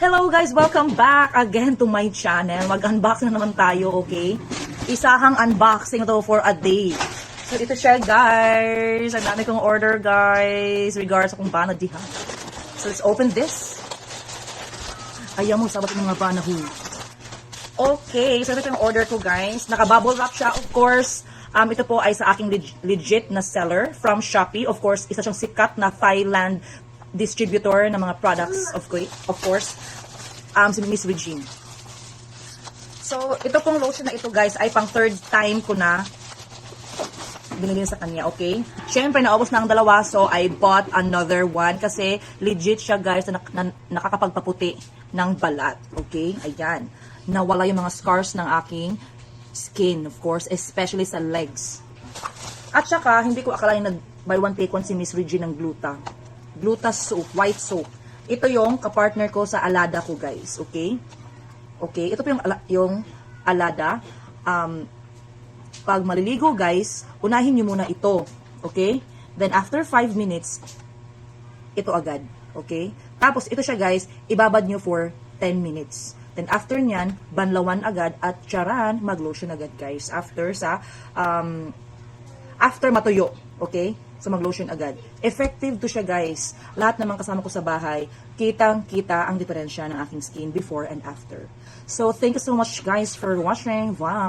Hello guys! Welcome back again to my channel. Mag-unbox na naman tayo, okay? Isahang unboxing to for a day. So ito siya guys. Ang dami kong order guys. Regards sa kung paano diha. So let's open this. Ayaw mo sabat ng mga panahu. Okay, so ito yung order ko guys. Naka-bubble wrap siya of course. Ito po ay sa aking legit na seller from Shopee. Of course, isa siyang sikat na Thailand distributor ng mga products of course, si Miss Regine. So, ito pong lotion na ito guys ay pang third time ko na binili sa kanya, okay? Siyempre, naubos na ang dalawa, so I bought another one kasi legit siya guys na nakakapagpaputi ng balat, okay? Ayan. Nawala yung mga scars ng aking skin, of course, especially sa legs. At saka, hindi ko akalain na buy one take one si Miss Regine ng Gluta soap, white soap. Ito yung kapartner ko sa Alada ko, guys. Okay? Okay, ito po yung Alada. Pag maliligo, guys, unahin nyo muna ito. Okay? Then, after 5 minutes, ito agad. Okay? Tapos, ito siya, guys, ibabad nyo for 10 minutes. Then, after nyan, banlawan agad at charan, mag-lotion agad, guys. After matuyo. Okay? So, mag-lotion agad. Effective to siya, guys. Lahat naman kasama ko sa bahay, kitang-kita ang diferensya ng aking skin before and after. So, thank you so much, guys, for watching. Wow!